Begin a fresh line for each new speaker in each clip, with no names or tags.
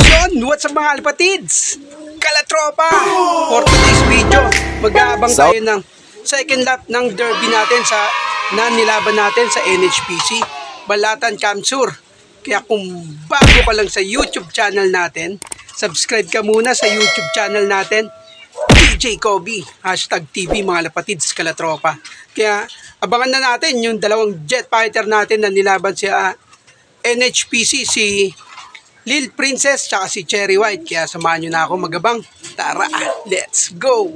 Yon, what's up mga alpatids? Kalatropa! For today's video, mag-aabang tayo ng second lap ng derby natin na nilaban natin sa NHPC Balatan Kamsur. Kaya kung bago ka lang sa YouTube channel natin, subscribe ka muna sa YouTube channel natin, DJ Kobe, #TV mga alpatids Kalatropa. Kaya abangan na natin yung dalawang jet fighter natin na nilaban sa NHPC, si Lil Princess tsaka si Cherry White. Kaya samahan nyo na ako magabang. Tara, let's go!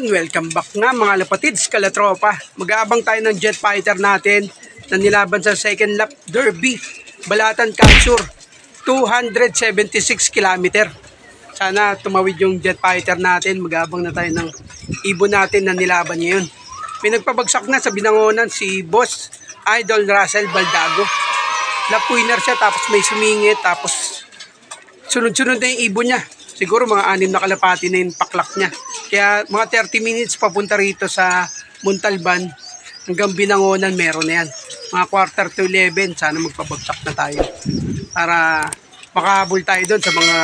Welcome back nga mga alpatids Kalatropa. Mag-aabang tayo ng jet fighter natin na nilaban sa second lap derby Balatan Kamsur, 276 km. Sana tumawid yung jet fighter natin. Mag-aabang na tayo ng ibon natin na nilaban ngayon. May nagpabagsak na sa binangonan si Boss Idol Russell Baldago. Lap winner siya tapos may sumingit, tapos sunod-sunod na yung ibon niya. Siguro mga 6 na kalapati na yung paklak niya. Kaya mga 30 minutes papunta rito sa Montalban hanggang Binangonan meron na yan. Mga 10:45, sana magpabagsak na tayo. Para makahabol tayo doon sa mga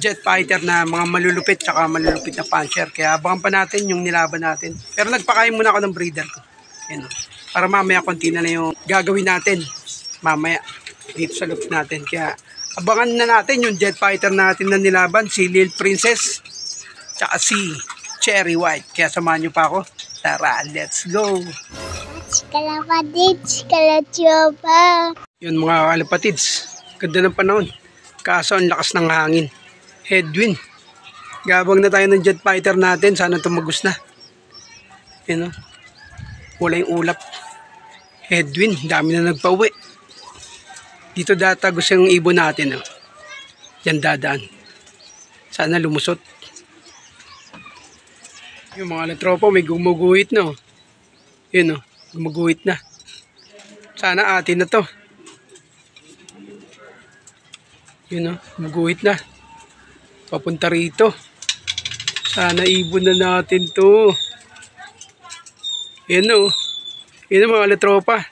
jet fighter na mga malulupit tsaka malulupit na puncher. Kaya abangan pa natin yung nilaban natin. Pero nagpakain muna ako ng breeder ko. Yan, para mamaya konti na yung gagawin natin. Mamaya dito sa loop natin. Kaya abangan na natin yung jet fighter natin na nilaban, si Lil Princess tsaka si Cherry White. Kaya samahan nyo pa ako. Tara, let's go!
Kalapatids, Kalatropa.
Yun mga kalapatids, ganda ng panahon. Kaso ang lakas ng hangin. Headwind. Gabang na tayo ng jet fighter natin. Sana tumagos na. Yun o. Wala yung ulap. Headwind. Dami na nagpauwi. Dito datagos yung ibon natin. Yan dadaan. Sana lumusot. Yung mga latropa may gumuguhit na. Yun gumuguhit na. Sana atin na to. Yun gumuguhit na. Papunta rito. Sana ibon na natin to. Yun yun mga latropa.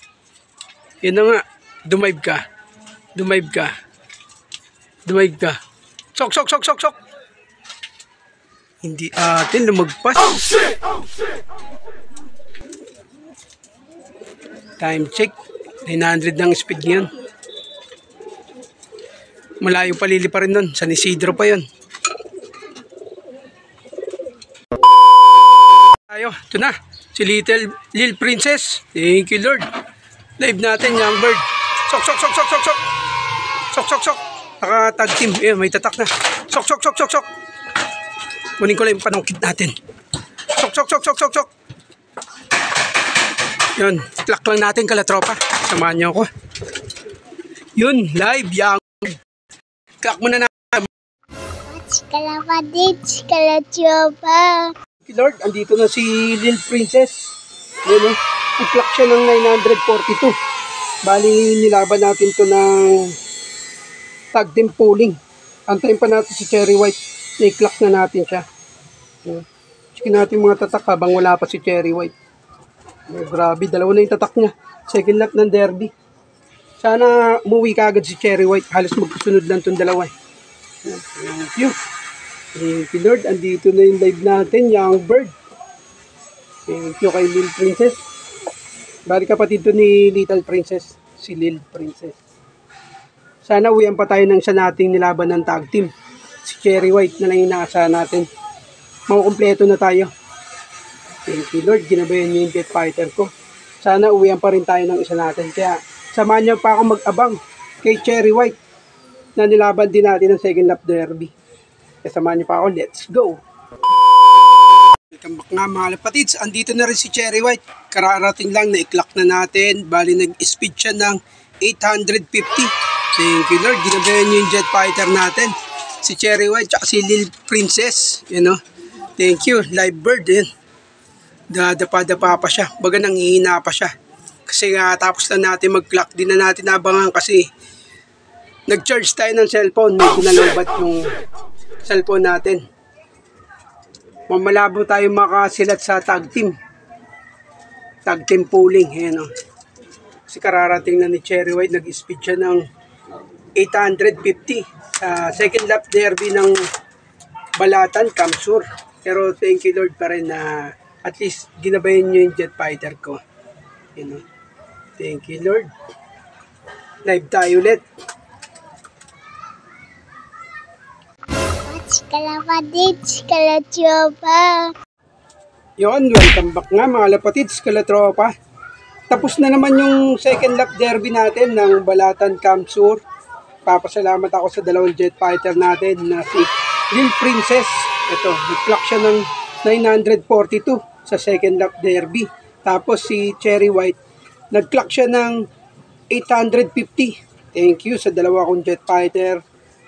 Yun na nga. Dumive ka. Dumive ka. Dumive ka. Sok, sok, sok, sok, sok. Hindi atin lumagpas. Oh, shit! Oh, shit! Time check. 900 ng speed ngayon. Malayo palili pa rin nun. San Isidro pa yun. Tayo. Ito na. Si Lil Princess. Thank you Lord. Live natin young bird. Sok, sok, sok, sok, sok, sok. Sok, sok, sok. Naka-tag team. Eh, may tatak na. Sok, sok, sok, sok, sok. Kunin ko lang yung panungkit natin. Sok, sok, sok, sok, sok, sok. Yun. Klak lang natin Kalatropa. Samahan niyo ako. Yun. Live. Young. Klak muna na.
Kalapatids, Kalatropa.
Lord, andito na si Lil Princess. Yun Nag-klak siya ng 942. Bali, nilaban natin to ng tag team pooling. Antayin pa natin si Cherry White. I-clock na natin siya. Checkin natin mga tatak habang wala pa si Cherry White. Grabe, dalawa na yung tatak niya. Second lap ng derby. Sana umuwi ka agad si Cherry White. Halos magkasunod lang itong dalawa. Thank you. Thank you Lord. Andito na yung live natin, young bird. Thank you kay Lil Princess. Bali kapatid to ni Little Princess. Si Lil Princess. Sana uwian pa tayo ng isa nating nilaban ng tag team. Si Cherry White na lang yung naasahan natin. Makukumpleto na tayo. Thank you Lord. Ginabayan niyo yung jet fighter ko. Sana uwian pa rin tayo ng isa natin. Kaya samahan niyo pa ako mag-abang kay Cherry White na nilaban din natin ng second lap derby. Kaya samahan niyo pa ako. Let's go! Welcome back nga mga alpatids. Andito na rin si Cherry White. Kararating lang na i-clock na natin. Bali nag-speed siya ng 850. Thank you Lord. Ginabayan niyo yung jet fighter natin. Si Cherry White at si Lil Princess. You know? Thank you, live bird din. Dadapa-dapa pa siya. Baga nanghihina pa siya. Kasi nga tapos na natin mag-clock. Di na natin nabangan kasi nag-charge tayo ng cellphone. Medyo nalobat yung cellphone natin. Mamalabo tayo makasilat sa tag team. Tag team pooling. Ayan o. Kasi kararating na ni Cherry White. Nag-speed siya ng 850 sa second lap derby ng Balatan, Kamsur. Pero thank you Lord pa rin na at least ginabayan nyo yung jet fighter ko. You know? Thank you Lord. Live tayo ulit.
Kalapatids, kalatropa.
Yon, welcome back nga mga lapatids, kalatropa. Tapos na naman yung second lap derby natin ng Balatan, Kamsur. Papasalamat ako sa dalawang jet fighter natin na si Lil Princess. Ito, nag-clock siya ng 942 sa second lap derby. Tapos si Cherry White, nag-clock siya ng 850. Thank you sa dalawa kong jet fighter.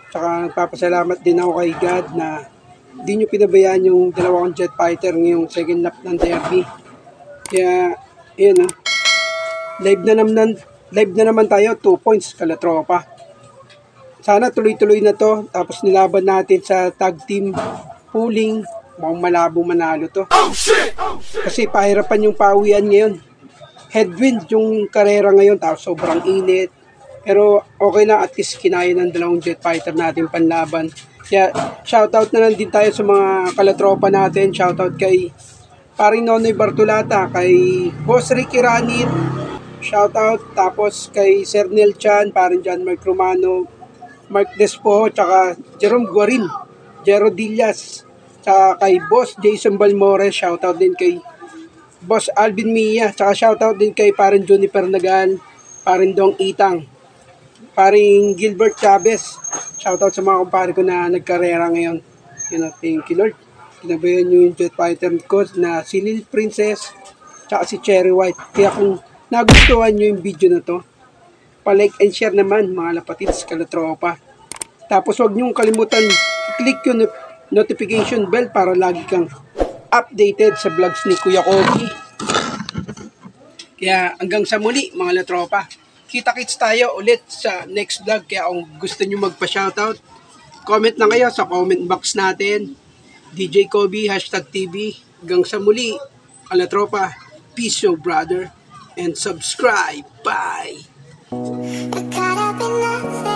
Tsaka nagpapasalamat din ako kay God na hindi nyo pinabayaan yung dalawa kong jet fighter ngayong second lap ng derby. Kaya, yun o. Live na naman tayo, 2 points, kalatropa. Sana tuloy-tuloy na to. Tapos nilaban natin sa tag team pooling. Mukhang malabo manalo to. Kasi pahirapan yung pawian ngayon. Headwind yung karera ngayon. Tapos sobrang init. Pero okay na, at least kinaya ng dalawang jet fighter natin panlaban. Kaya shoutout na lang din tayo sa mga kalatropa natin. Shoutout kay paring Nonoy Bartolata, kay Boss Ricky Ranit. Shoutout. Tapos kay Sir Nel Chan, paring John Mark Romano, Mark Despo, tsaka Jerome Guarin, Jero Dillas, tsaka kay Boss Jason Balmores. Shoutout din kay Boss Alvin Mia, tsaka shoutout din kay paring Juniper Nagan, paring Dong Itang, paring Gilbert Chavez. Shoutout sa mga kumpare ko na nagkarera ngayon. You know, thank you Lord. Kinabayan nyo yung jet fighter ko na si Lil Princess tsaka si Cherry White. Kaya kung nagustuhan nyo yung video na to, pa-like and share naman mga lapatids, kalatropa. Tapos huwag nyong kalimutan click yung notification bell para lagi kang updated sa vlogs ni Kuya Kobe. Kaya hanggang sa muli mga latropa. Kita-kits tayo ulit sa next vlog. Kaya kung gusto nyo magpa-shoutout, comment na kayo sa comment box natin. DJ Kobe, #TV. Hanggang sa muli, kalatropa. Peace yo brother. And subscribe. Bye!
I got up in nothing.